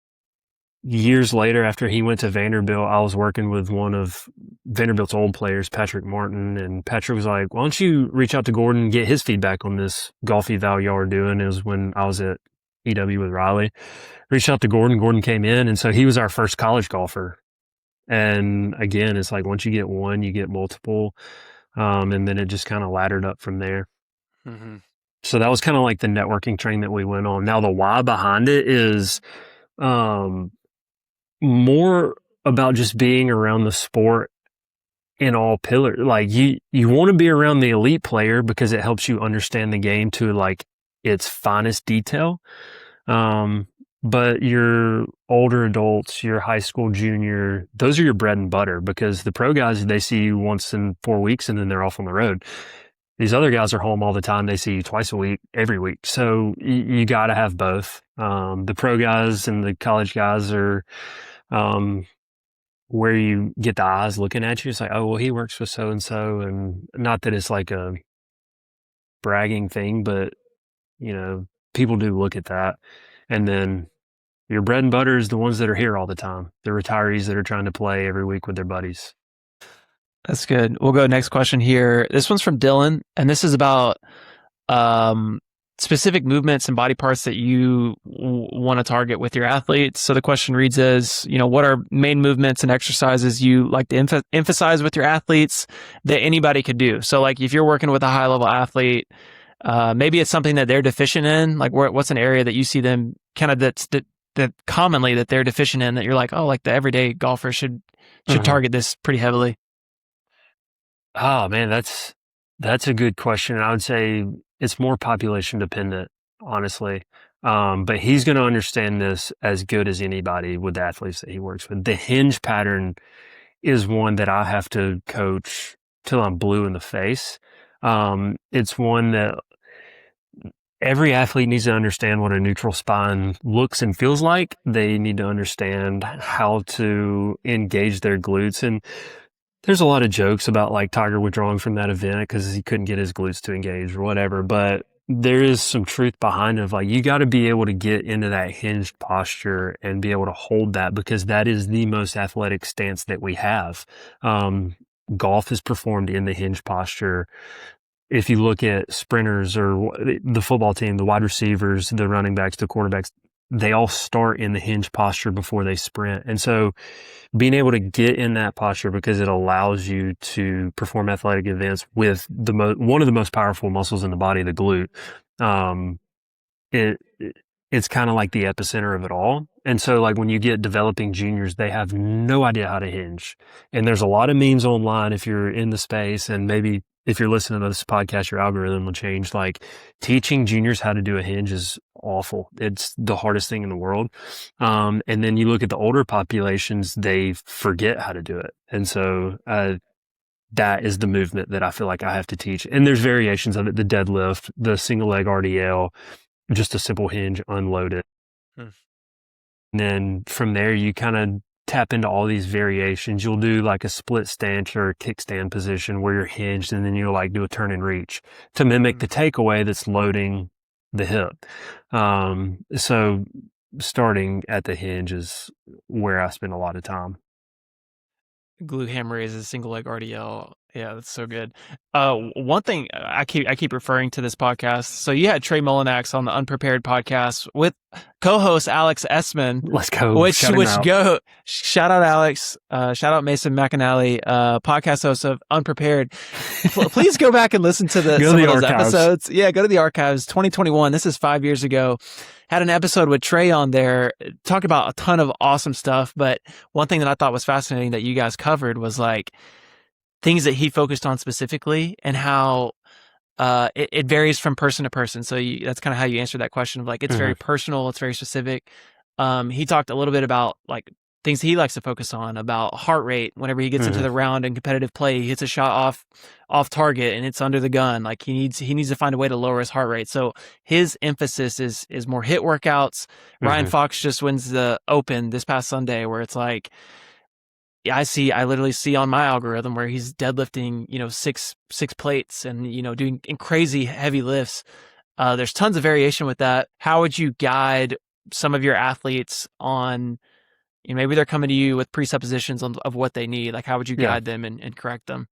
years later, after he went to Vanderbilt, I was working with one of Vanderbilt's old players, Patrick Martin, and Patrick was like, "Why don't you reach out to Gordon and get his feedback on this golf eval y'all are doing?" It was when I was at EW with Riley. Reached out to Gordon. Gordon came in, and so he was our first college golfer. And again, it's like once you get one, you get multiple, and then it just kind of laddered up from there. Mhm. So that was kind of like the networking train that we went on. Now the why behind it is um, more about just being around the sport in all pillars. Like you want to be around the elite player because it helps you understand the game to like its finest detail. Um, but your older adults, your high school junior, those are your bread and butter because the pro guys, they see you once in 4 weeks and then they're off on the road. These other guys are home all the time. They see you twice a week, every week. So you got to have both. The pro guys and the college guys are, um, where you get the eyes looking at you. It's like, oh, well, he works with so and so. And not that it's like a bragging thing, but, you know, people do look at that. And then your bread and butter is the ones that are here all the time, the retirees that are trying to play every week with their buddies. That's good. We'll go next question here. This one's from Dylan, and this is about um, specific movements and body parts that you want to target with your athletes. So the question reads as, what are main movements and exercises you like to emphasize with your athletes that anybody could do? So like if you're working with a high level athlete, maybe it's something that they're deficient in. Like what's an area that you see them kind of that commonly that they're deficient in that you're like, oh, like the everyday golfer should target this pretty heavily. Oh man, that's a good question. I would say it's more population dependent, honestly. But he's going to understand this as good as anybody with the athletes that he works with. The hinge pattern is one that I have to coach till I'm blue in the face. It's one that every athlete needs to understand what a neutral spine looks and feels like. They need to understand how to engage their glutes. And there's a lot of jokes about like Tiger withdrawing from that event because he couldn't get his glutes to engage or whatever. But there is some truth behind it. Like you got to be able to get into that hinged posture and be able to hold that because that is the most athletic stance that we have. Golf is performed in the hinge posture. If you look at sprinters or the football team, the wide receivers, the running backs, the quarterbacks, they all start in the hinge posture before they sprint. And so being able to get in that posture because it allows you to perform athletic events with one of the most powerful muscles in the body, the glute. It it's kind of like the epicenter of it all. And so like when you get developing juniors, they have no idea how to hinge. And there's a lot of memes online if you're in the space and maybe if you're listening to this podcast, your algorithm will change. Like teaching juniors how to do a hinge is awful. It's the hardest thing in the world. And then you look at the older populations, they forget how to do it. And so, that is the movement that I feel like I have to teach. And there's variations of it, the deadlift, the single leg RDL, just a simple hinge, unloaded. And then from there, you kind of tap into all these variations. You'll do like a split stance or a kickstand position where you're hinged, and then you'll like do a turn and reach to mimic the takeaway that's loading the hip. So starting at the hinge is where I spend a lot of time. Glute ham raises, single leg RDL. Yeah, that's so good. One thing I keep referring to this podcast. So you had Trey Mullinax on the Unprepared podcast with co-host Alex Essman. Let's go. Which go shout out Alex, shout out Mason McAnnally, podcast host of Unprepared. Please go back and listen to some of those episodes. Yeah, go to the archives. 2021. This is 5 years ago. Had an episode with Trey on there, talked about a ton of awesome stuff. But one thing that I thought was fascinating that you guys covered was like things that he focused on specifically and how it varies from person to person. So that's kind of how you answer that question of like, it's very personal. It's very specific. He talked a little bit about like things he likes to focus on, about heart rate. Whenever he gets into the round and competitive play, he hits a shot off target and it's under the gun. Like he needs to find a way to lower his heart rate. So his emphasis is more hit workouts. Ryan Fox just wins the Open this past Sunday where it's like, I literally see on my algorithm where he's deadlifting, six plates and, doing crazy heavy lifts. There's tons of variation with that. How would you guide some of your athletes on, maybe they're coming to you with presuppositions of what they need? Like, how would you guide them and correct them?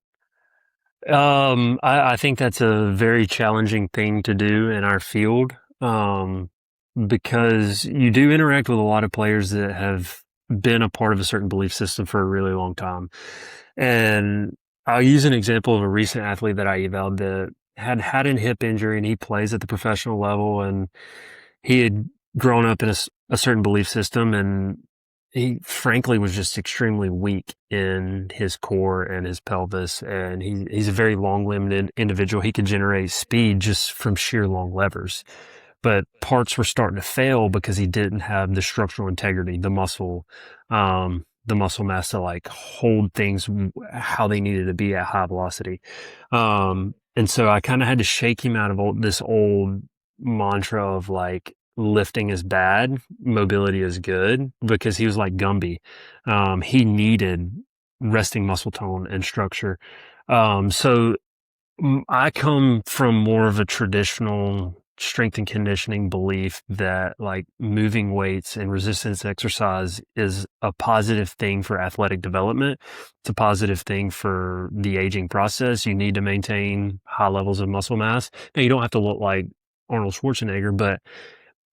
I think that's a very challenging thing to do in our field, because you do interact with a lot of players that have been a part of a certain belief system for a really long time. And I'll use an example of a recent athlete that I evaluated that had a hip injury and he plays at the professional level and he had grown up in a certain belief system and he frankly was just extremely weak in his core and his pelvis, and he's a very long-limbed individual. He could generate speed just from sheer long levers, but parts were starting to fail because he didn't have the structural integrity, the muscle mass to like hold things how they needed to be at high velocity. And so I kind of had to shake him out of this old mantra of like lifting is bad, mobility is good, because he was like Gumby. He needed resting muscle tone and structure. So I come from more of a traditional strength and conditioning belief that like moving weights and resistance exercise is a positive thing for athletic development. It's a positive thing for the aging process. You need to maintain high levels of muscle mass. Now, you don't have to look like Arnold Schwarzenegger, but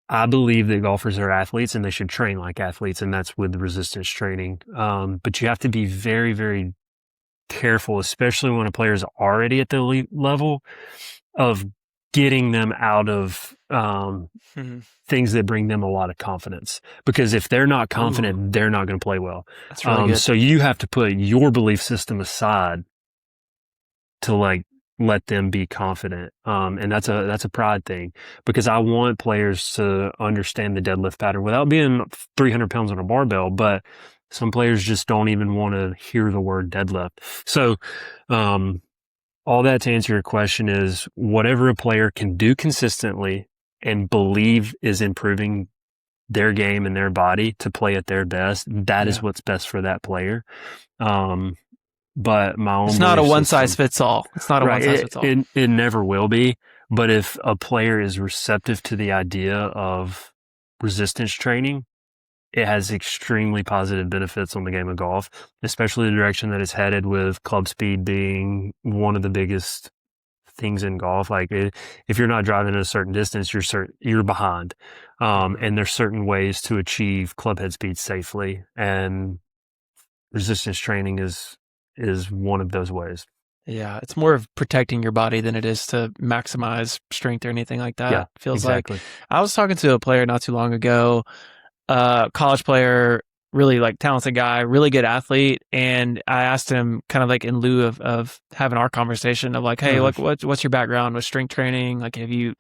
I believe that golfers are athletes and they should train like athletes, and that's with resistance training. But you have to be very, very careful, especially when a player is already at the elite level, of getting them out of things that bring them a lot of confidence. Because if they're not confident, they're not going to play well. That's really good. So you have to put your belief system aside to like let them be confident. And that's a pride thing, because I want players to understand the deadlift pattern without being 300 pounds on a barbell, but some players just don't even want to hear the word deadlift. So, all that to answer your question is whatever a player can do consistently and believe is improving their game and their body to play at their best, that is what's best for that player. But my own, it's not a one size fits all. It's not a one size fits all. It never will be. But if a player is receptive to the idea of resistance training, it has extremely positive benefits on the game of golf, especially the direction that it's headed, with club speed being one of the biggest things in golf. Like if you're not driving at a certain distance, you're behind. And there's certain ways to achieve club head speed safely, and resistance training is one of those ways. Yeah, it's more of protecting your body than it is to maximize strength or anything like that. Yeah, Feels exactly. like I was talking to a player not too long ago, college player, really like talented guy, really good athlete, and I asked him kind of like in lieu of having our conversation of like, hey, what's your background with strength training? Like, do you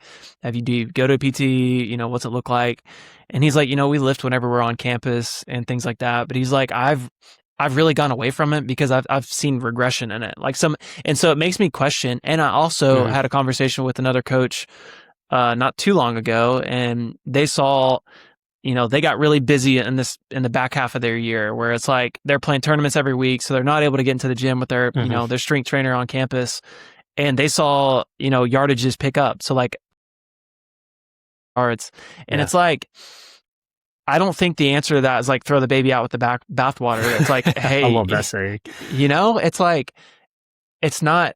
go to a PT? You know, what's it look like? And he's like, we lift whenever we're on campus and things like that. But he's like, I've really gone away from it because I've seen regression in it. And so it makes me question. And I also had a conversation with another coach not too long ago, and they saw, they got really busy in the back half of their year, where it's like they're playing tournaments every week, so they're not able to get into the gym with their, their strength trainer on campus. And they saw, yardages pick up. So like yards, and it's like, I don't think the answer to that is like throw the baby out with the bathwater. It's like, hey, I love that saying. It's like, it's not,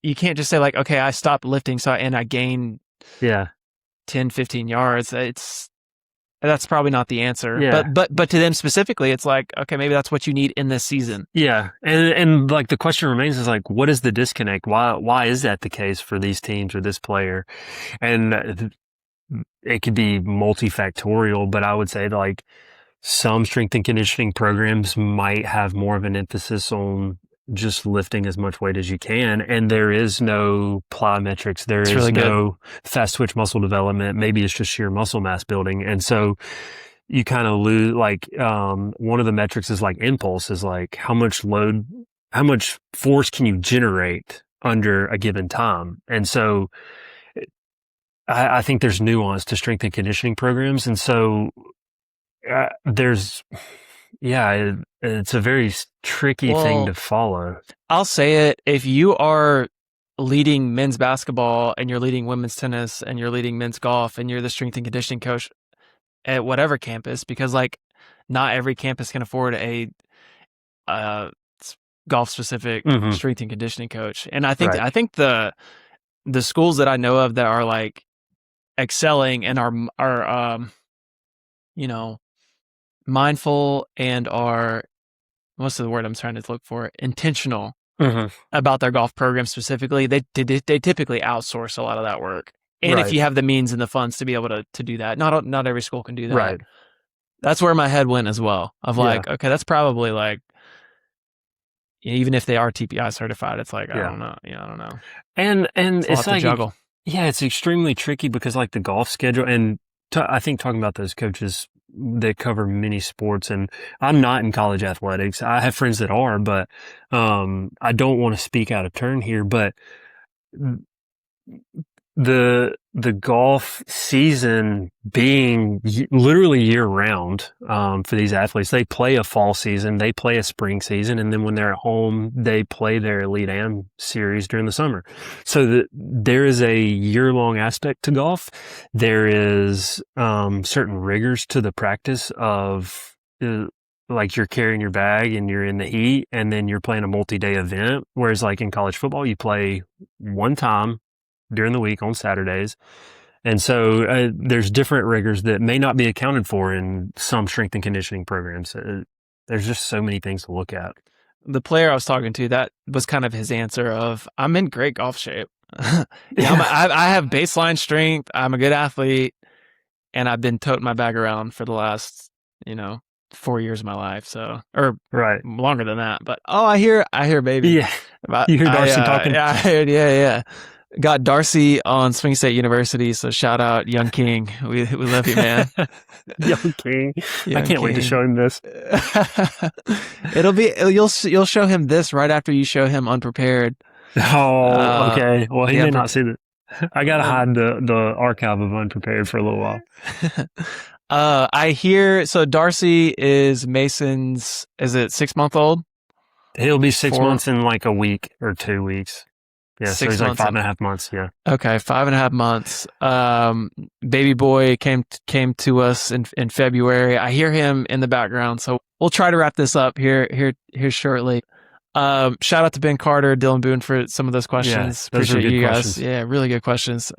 you can't just say like, okay, I stopped lifting and I gained 10, 15 yards. That's probably not the answer. Yeah. But to them specifically, it's like, okay, maybe that's what you need in this season. Yeah. And like the question remains is like, what is the disconnect? Why is that the case for these teams or this player? And it could be multifactorial, but I would say that like some strength and conditioning programs might have more of an emphasis on just lifting as much weight as you can. And there is no plyometrics. There is really no fast twitch muscle development. Maybe it's just sheer muscle mass building. And so you kind of lose, like, one of the metrics is like impulse, is like how much force can you generate under a given time. And so I think there's nuance to strength and conditioning programs. And so it's a very tricky thing to follow. I'll say it. If you are leading men's basketball and you're leading women's tennis and you're leading men's golf and you're the strength and conditioning coach at whatever campus, because like not every campus can afford a golf specific strength and conditioning coach. And I think the schools that I know of that are like excelling and are mindful and are, what's the word I'm trying to look for, intentional about their golf program specifically, they typically outsource a lot of that work. And if you have the means and the funds to be able to do that, not every school can do that. Right. That's where my head went as well. Of Yeah, like, okay, that's probably like, even if they are TPI certified, it's like, I yeah. don't know. Yeah, I don't know. And It's a it's lot to like, juggle. yeah, it's extremely tricky because like the golf schedule and I think talking about those coaches that cover many sports, and I'm not in college athletics. I have friends that are, but I don't want to speak out of turn here, but the golf season being literally year round for these athletes. They play a fall season, they play a spring season, and then when they're at home, they play their Elite Am series during the summer. So there is a year long aspect to golf. There is certain rigors to the practice of. Like you're carrying your bag and you're in the heat and then you're playing a multi-day event. Whereas like in college football, you play one time during the week on Saturdays. And so there's different rigors that may not be accounted for in some strength and conditioning programs. There's just so many things to look at. The player I was talking to, that was kind of his answer of, I'm in great golf shape. Yeah, I have baseline strength. I'm a good athlete, and I've been toting my bag around for the last, you know, 4 years of my life. So, or right. longer than that. But I hear baby. Yeah. But You hear Darcy talking? yeah, I heard, yeah. Got Darcy on Swing State University, so shout out Young King. We love you, man. Young King. I Young can't wait to King. show him this. You'll show him this right after you show him Unprepared. Oh, Uh, okay. Well, he the may unpre- not see that. I gotta hide the archive of Unprepared for a little while. I hear so Darcy is Mason's. Is it 6 month old? He'll be 6 months Four in like a week or 2 weeks. Yeah, so six he's like months. 5.5 months. Yeah. Okay, 5.5 months. Baby boy came to us in February. I hear him in the background, so we'll try to wrap this up here shortly. Shout out to Ben Carter, Dylan Boone for some of those Yeah, questions. those are Appreciate good you guys. questions. Yeah, really good questions.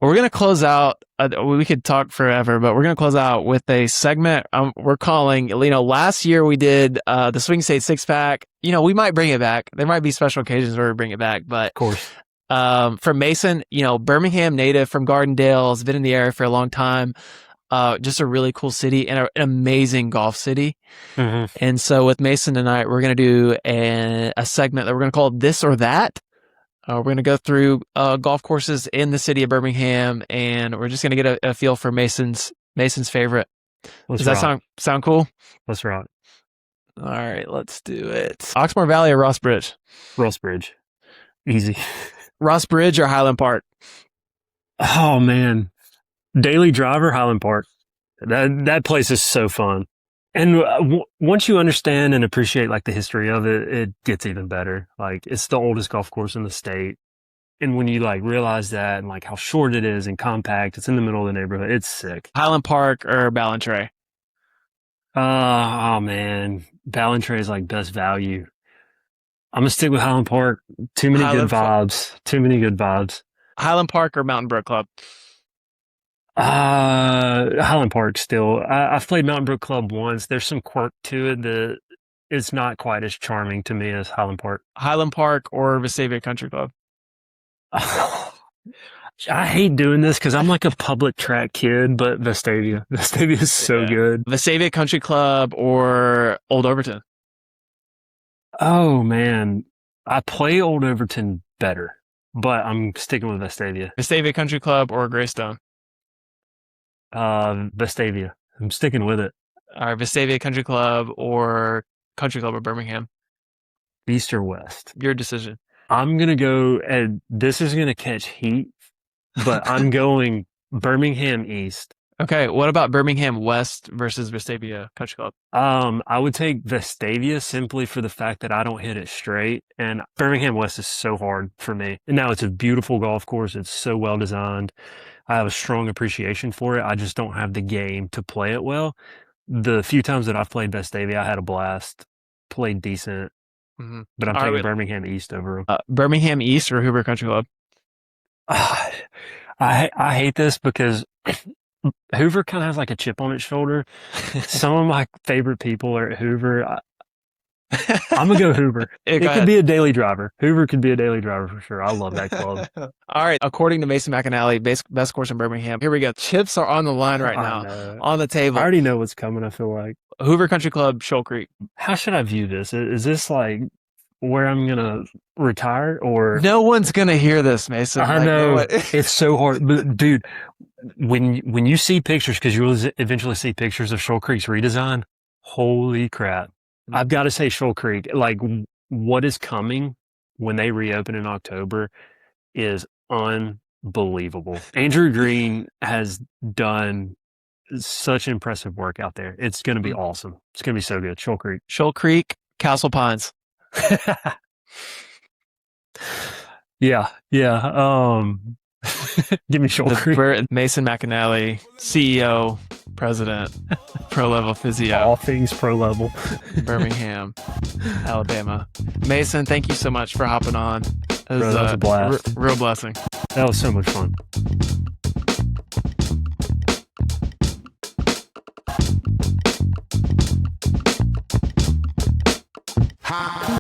We're gonna close out. We could talk forever, but we're gonna close out with a segment we're calling. Last year we did the Swing State Six Pack. We might bring it back. There might be special occasions where we bring it back, but Of course. from Mason, Birmingham native from Gardendale, has been in the area for a long time. Just a really cool city and an amazing golf city. Hmm. And so with Mason tonight, we're going to do a segment that we're going to call This or That. We're going to go through golf courses in the city of Birmingham, and we're just going to get a feel for Mason's favorite. Let's Does that rock. sound cool? Let's rock. All right, let's do it. Oxmoor Valley or Ross Bridge? Ross Bridge. Easy. Ross Bridge or Highland Park? Oh man. Daily Driver, Highland Park. That place is so fun. And once you understand and appreciate like the history of it, it gets even better. Like it's the oldest golf course in the state. And when you like realize that and like how short it is and compact, it's in the middle of the neighborhood. It's sick. Highland Park or Ballantrae? Oh man. Ballantrae is like best value. I'm gonna stick with Highland Park. Too many good Highland, vibes. Too many good vibes. Highland Park or Mountain Brook Club? Highland Park still. I've played Mountain Brook Club once. There's some quirk to it that it's not quite as charming to me as Highland Park. Highland Park or Vestavia Country Club? I hate doing this because I'm like a public track kid, but Vestavia. Vestavia is so good. Vestavia Country Club or Old Overton? Oh man. I play Old Overton better, but I'm sticking with Vestavia. Vestavia Country Club or Greystone? Vestavia. I'm sticking with it. All right, Vestavia Country Club or Country Club of Birmingham? East or West? Your decision. I'm gonna go, and this is gonna catch heat, but I'm going Birmingham East. Okay, what about Birmingham West versus Vestavia Country Club? I would take Vestavia simply for the fact that I don't hit it straight, and Birmingham West is so hard for me. And now it's a beautiful golf course. It's so well designed. I have a strong appreciation for it. I just don't have the game to play it well. The few times that I've played Vestavia, I had a blast, played decent, Mm-hmm. but I'm All taking right, Birmingham East over them. Birmingham East or Hoover Country Club? I hate this because Hoover kind of has like a chip on its shoulder. Some of my favorite people are at Hoover. I'm gonna go Hoover. Yeah, It go could ahead. be a daily driver. Hoover could be a daily driver for sure. I love that club. All right. According to Mason McAnnally, best course in Birmingham. Here we go. Chips are on the line right I now, know. on the I table. already know what's coming. I feel like. Hoover Country Club, Shoal Creek. How should I view this? Is this like where I'm gonna retire or? No one's gonna hear this, Mason. I Like, no know one- it's so hard, but dude, when you see pictures, because you will eventually see pictures of Shoal Creek's redesign. Holy crap! I've got to say, Shoal Creek, like what is coming when they reopen in October is unbelievable. Andrew Green has done such impressive work out there. It's going to be awesome. It's going to be so good. Shoal Creek. Shoal Creek, Castle Pines. Yeah. Give me Shoal Creek. Mason McAnnally, CEO, President, ProLevel Physio. All things pro level. Birmingham, Alabama. Mason, thank you so much for hopping on. It was, Bro, that was a blast. Real blessing. That was so much fun.